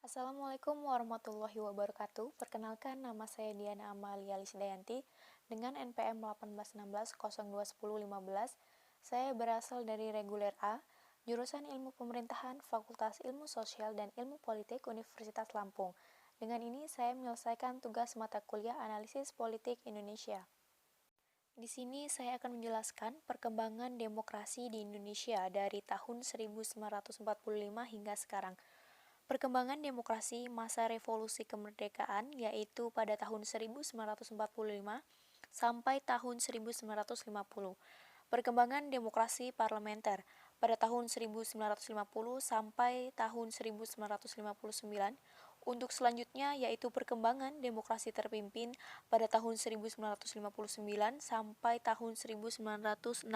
Assalamualaikum warahmatullahi wabarakatuh. Perkenalkan, nama saya Diana Amalia Lisdayanti dengan NPM 1816021015. Saya berasal dari reguler A, jurusan Ilmu Pemerintahan, Fakultas Ilmu Sosial dan Ilmu Politik Universitas Lampung. Dengan ini saya menyelesaikan tugas mata kuliah Analisis Politik Indonesia. Di sini saya akan menjelaskan perkembangan demokrasi di Indonesia dari tahun 1945 hingga sekarang. Perkembangan demokrasi masa revolusi kemerdekaan yaitu pada tahun 1945 sampai tahun 1950. Perkembangan demokrasi parlementer pada tahun 1950 sampai tahun 1959. Untuk selanjutnya yaitu perkembangan demokrasi terpimpin pada tahun 1959 sampai tahun 1965.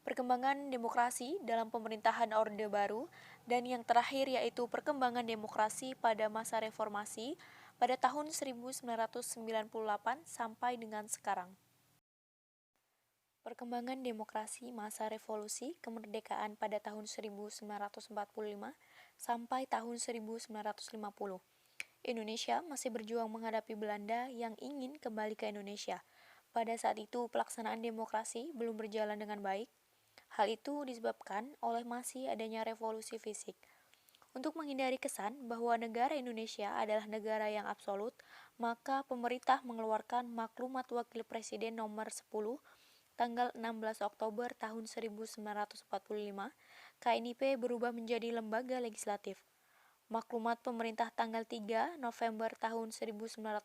Perkembangan demokrasi dalam pemerintahan Orde Baru, dan yang terakhir yaitu perkembangan demokrasi pada masa reformasi pada tahun 1998 sampai dengan sekarang. Perkembangan demokrasi masa revolusi kemerdekaan pada tahun 1945 sampai tahun 1950. Indonesia masih berjuang menghadapi Belanda yang ingin kembali ke Indonesia. Pada saat itu pelaksanaan demokrasi belum berjalan dengan baik. Hal itu disebabkan oleh masih adanya revolusi fisik. Untuk menghindari kesan bahwa negara Indonesia adalah negara yang absolut, maka pemerintah mengeluarkan Maklumat Wakil Presiden nomor 10 tanggal 16 Oktober tahun 1945. KNIP berubah menjadi lembaga legislatif. Maklumat Pemerintah tanggal 3 November tahun 1945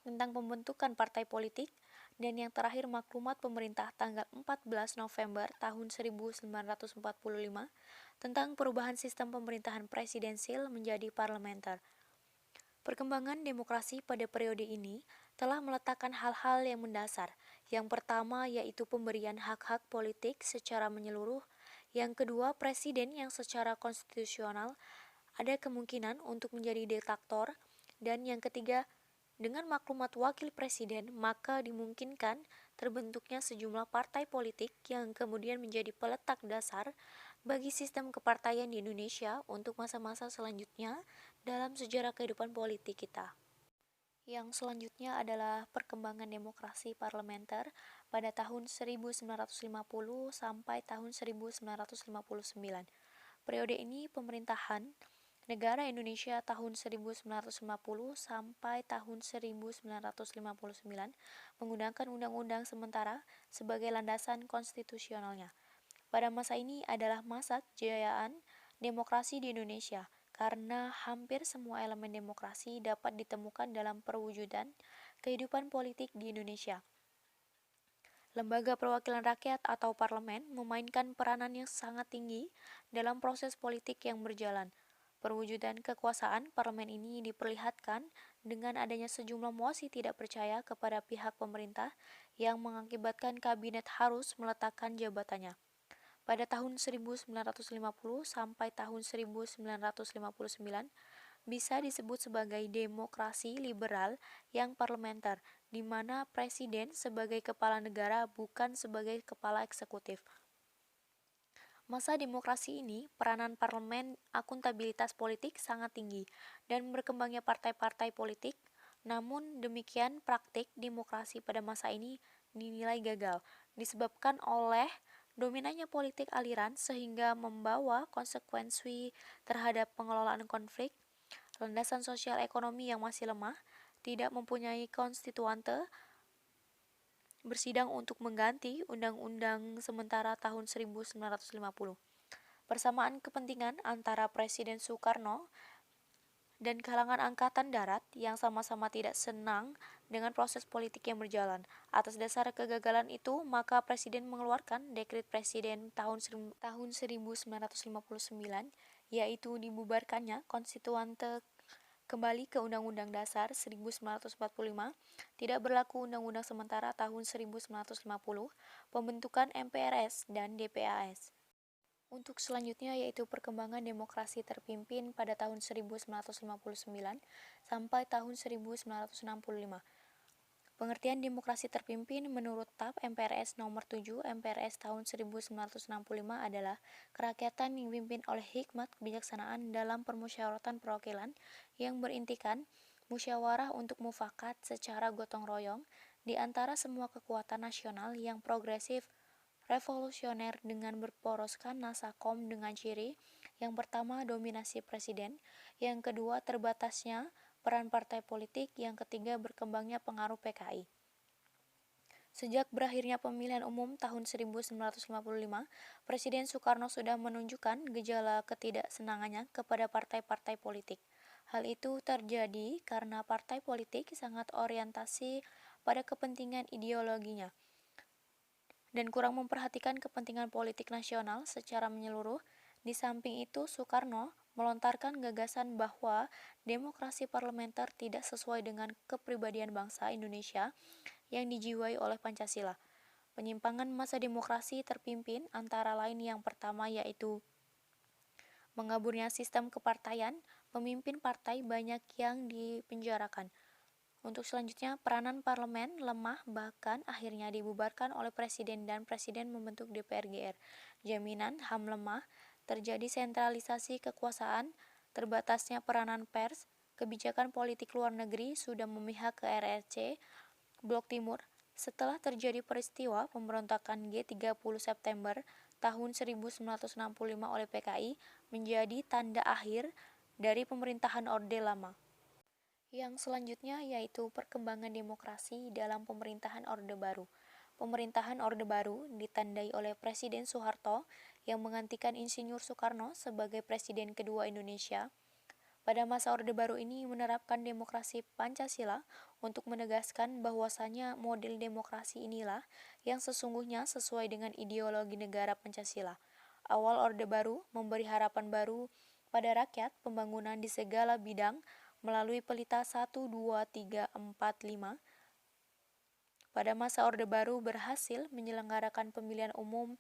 tentang pembentukan partai politik, dan yang terakhir Maklumat Pemerintah tanggal 14 November tahun 1945 tentang perubahan sistem pemerintahan presidensil menjadi parlementer. Perkembangan demokrasi pada periode ini telah meletakkan hal-hal yang mendasar. Yang pertama yaitu pemberian hak-hak politik secara menyeluruh. Yang kedua, presiden yang secara konstitusional ada kemungkinan untuk menjadi diktator. Dan yang ketiga, dengan maklumat wakil presiden, maka dimungkinkan terbentuknya sejumlah partai politik yang kemudian menjadi peletak dasar bagi sistem kepartaian di Indonesia untuk masa-masa selanjutnya dalam sejarah kehidupan politik kita. Yang selanjutnya adalah perkembangan demokrasi parlementer pada tahun 1950 sampai tahun 1959. Periode ini pemerintahan negara Indonesia tahun 1950 sampai tahun 1959 menggunakan undang-undang sementara sebagai landasan konstitusionalnya. Pada masa ini adalah masa kejayaan demokrasi di Indonesia, karena hampir semua elemen demokrasi dapat ditemukan dalam perwujudan kehidupan politik di Indonesia. Lembaga perwakilan rakyat atau parlemen memainkan peranan yang sangat tinggi dalam proses politik yang berjalan. Perwujudan kekuasaan parlemen ini diperlihatkan dengan adanya sejumlah mosi tidak percaya kepada pihak pemerintah yang mengakibatkan kabinet harus meletakkan jabatannya. Pada tahun 1950 sampai tahun 1959 bisa disebut sebagai demokrasi liberal yang parlementer, di mana presiden sebagai kepala negara bukan sebagai kepala eksekutif. Masa demokrasi ini, peranan parlemen akuntabilitas politik sangat tinggi dan berkembangnya partai-partai politik. Namun demikian, praktik demokrasi pada masa ini dinilai gagal, disebabkan oleh dominannya politik aliran sehingga membawa konsekuensi terhadap pengelolaan konflik, landasan sosial ekonomi yang masih lemah, tidak mempunyai konstituante bersidang untuk mengganti Undang-Undang Sementara tahun 1950. Persamaan kepentingan antara Presiden Soekarno dan kalangan Angkatan Darat yang sama-sama tidak senang dengan proses politik yang berjalan. Atas dasar kegagalan itu, maka Presiden mengeluarkan Dekret Presiden tahun 1959, yaitu dibubarkannya konstituante kembali ke Undang-Undang Dasar 1945, tidak berlaku Undang-Undang Sementara tahun 1950, pembentukan MPRS dan DPAS. Untuk selanjutnya yaitu perkembangan demokrasi terpimpin pada tahun 1959 sampai tahun 1965. Pengertian demokrasi terpimpin menurut TAP MPRS nomor 7 MPRS tahun 1965 adalah kerakyatan yang dipimpin oleh hikmat kebijaksanaan dalam permusyawaratan perwakilan yang berintikan musyawarah untuk mufakat secara gotong royong di antara semua kekuatan nasional yang progresif revolusioner dengan berporoskan nasakom dengan ciri yang pertama dominasi presiden, yang kedua terbatasnya peran partai politik, yang ketiga berkembangnya pengaruh PKI. Sejak berakhirnya pemilihan umum tahun 1955, Presiden Soekarno sudah menunjukkan gejala ketidaksenangannya kepada partai-partai politik. Hal itu terjadi karena partai politik sangat orientasi pada kepentingan ideologinya dan kurang memperhatikan kepentingan politik nasional secara menyeluruh. Di samping itu, Soekarno melontarkan gagasan bahwa demokrasi parlementer tidak sesuai dengan kepribadian bangsa Indonesia yang dijiwai oleh Pancasila. Penyimpangan masa demokrasi terpimpin antara lain yang pertama yaitu mengaburnya sistem kepartaian, pemimpin partai banyak yang dipenjarakan. Untuk selanjutnya, peranan parlemen lemah bahkan akhirnya dibubarkan oleh presiden dan presiden membentuk DPR GR. Jaminan HAM lemah, terjadi sentralisasi kekuasaan, terbatasnya peranan pers, kebijakan politik luar negeri sudah memihak ke RRC, Blok Timur. Setelah terjadi peristiwa pemberontakan G30 September tahun 1965 oleh PKI menjadi tanda akhir dari pemerintahan Orde Lama. Yang selanjutnya yaitu perkembangan demokrasi dalam pemerintahan Orde Baru. Pemerintahan Orde Baru ditandai oleh Presiden Soeharto yang menggantikan Insinyur Soekarno sebagai Presiden kedua Indonesia. Pada masa Orde Baru ini menerapkan demokrasi Pancasila untuk menegaskan bahwasanya model demokrasi inilah yang sesungguhnya sesuai dengan ideologi negara Pancasila. Awal Orde Baru memberi harapan baru pada rakyat pembangunan di segala bidang melalui pelita 1, 2, 3, 4, 5. Pada masa Orde Baru berhasil menyelenggarakan pemilihan umum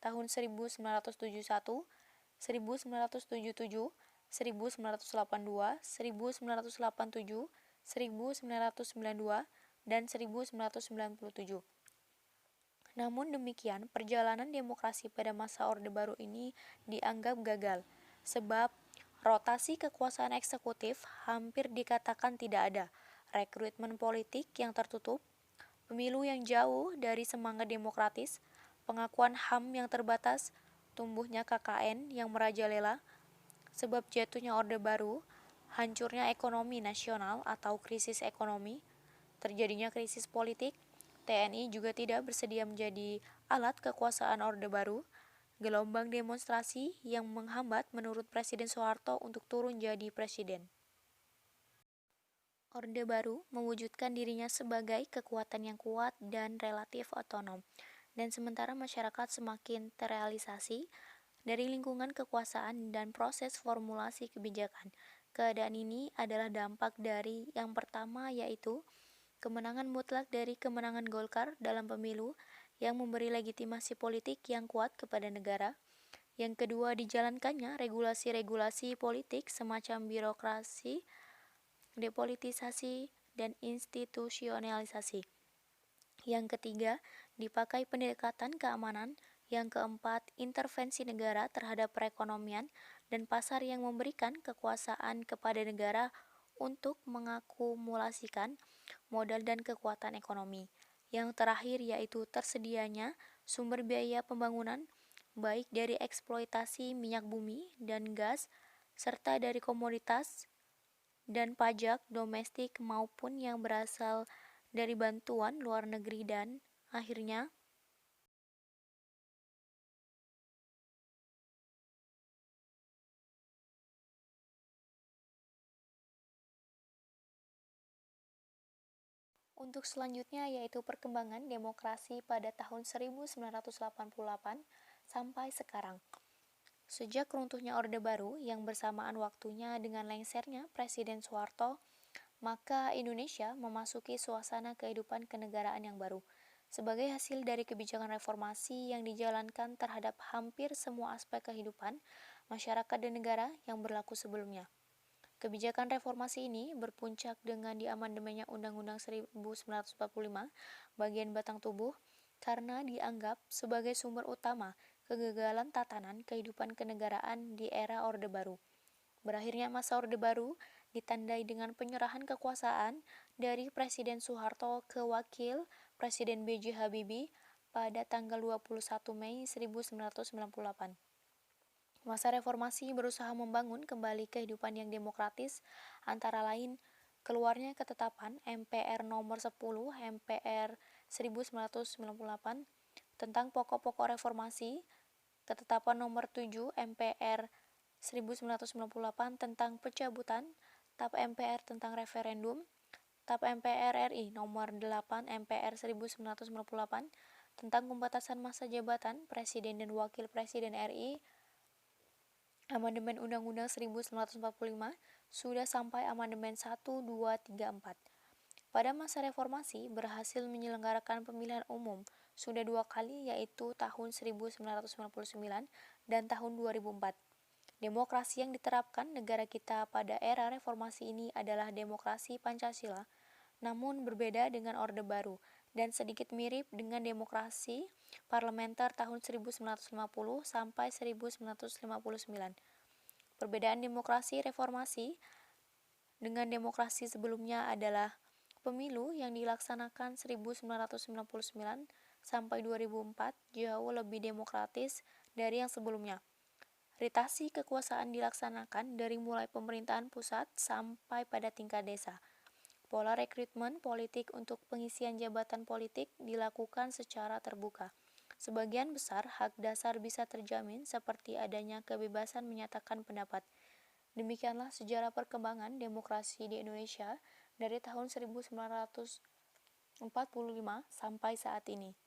tahun 1971, 1977, 1982, 1987, 1992, dan 1997. Namun demikian, perjalanan demokrasi pada masa Orde Baru ini dianggap gagal, sebab rotasi kekuasaan eksekutif hampir dikatakan tidak ada, rekrutmen politik yang tertutup, pemilu yang jauh dari semangat demokratis, pengakuan HAM yang terbatas, tumbuhnya KKN yang merajalela, sebab jatuhnya Orde Baru, hancurnya ekonomi nasional atau krisis ekonomi, terjadinya krisis politik, TNI juga tidak bersedia menjadi alat kekuasaan Orde Baru, gelombang demonstrasi yang menghambat menurut Presiden Soeharto untuk turun jadi presiden. Orde Baru mewujudkan dirinya sebagai kekuatan yang kuat dan relatif otonom, dan sementara masyarakat semakin terrealisasi dari lingkungan kekuasaan dan proses formulasi kebijakan. Keadaan ini adalah dampak dari yang pertama yaitu kemenangan mutlak dari kemenangan Golkar dalam pemilu yang memberi legitimasi politik yang kuat kepada negara. Yang kedua, dijalankannya regulasi-regulasi politik semacam birokrasi, depolitisasi, dan institusionalisasi. Yang ketiga, dipakai pendekatan keamanan. Yang keempat, intervensi negara terhadap perekonomian dan pasar yang memberikan kekuasaan kepada negara untuk mengakumulasikan modal dan kekuatan ekonomi. Yang terakhir yaitu tersedianya sumber biaya pembangunan baik dari eksploitasi minyak bumi dan gas serta dari komoditas dan pajak domestik maupun yang berasal dari bantuan luar negeri dan akhirnya untuk selanjutnya yaitu perkembangan demokrasi pada tahun 1988 sampai sekarang. Sejak runtuhnya Orde Baru yang bersamaan waktunya dengan lengsernya Presiden Soeharto, maka Indonesia memasuki suasana kehidupan kenegaraan yang baru. Sebagai hasil dari kebijakan reformasi yang dijalankan terhadap hampir semua aspek kehidupan masyarakat dan negara yang berlaku sebelumnya. Kebijakan reformasi ini berpuncak dengan diamandemennya Undang-Undang 1945 bagian batang tubuh karena dianggap sebagai sumber utama kegagalan tatanan kehidupan kenegaraan di era Orde Baru. Berakhirnya masa Orde Baru ditandai dengan penyerahan kekuasaan dari Presiden Soeharto ke Wakil Presiden B.J. Habibie pada tanggal 21 Mei 1998. Masa reformasi berusaha membangun kembali kehidupan yang demokratis, antara lain keluarnya ketetapan MPR nomor 10 MPR 1998 tentang pokok-pokok reformasi, ketetapan nomor 7 MPR 1998 tentang pencabutan TAP MPR tentang referendum, TAP MPR RI nomor 8 MPR 1998 tentang pembatasan masa jabatan Presiden dan Wakil Presiden RI. Amandemen Undang-Undang 1945 sudah sampai amandemen 1, 2, 3, 4. Pada masa reformasi berhasil menyelenggarakan pemilihan umum sudah 2 kali, yaitu tahun 1999 dan tahun 2004. Demokrasi yang diterapkan negara kita pada era reformasi ini adalah demokrasi Pancasila, namun berbeda dengan Orde Baru dan sedikit mirip dengan demokrasi parlementer tahun 1950 sampai 1959. Perbedaan demokrasi reformasi dengan demokrasi sebelumnya adalah pemilu yang dilaksanakan 1999 sampai 2004 jauh lebih demokratis dari yang sebelumnya. Rotasi kekuasaan dilaksanakan dari mulai pemerintahan pusat sampai pada tingkat desa. Pola rekrutmen politik untuk pengisian jabatan politik dilakukan secara terbuka. Sebagian besar hak dasar bisa terjamin seperti adanya kebebasan menyatakan pendapat. Demikianlah sejarah perkembangan demokrasi di Indonesia dari tahun 1945 sampai saat ini.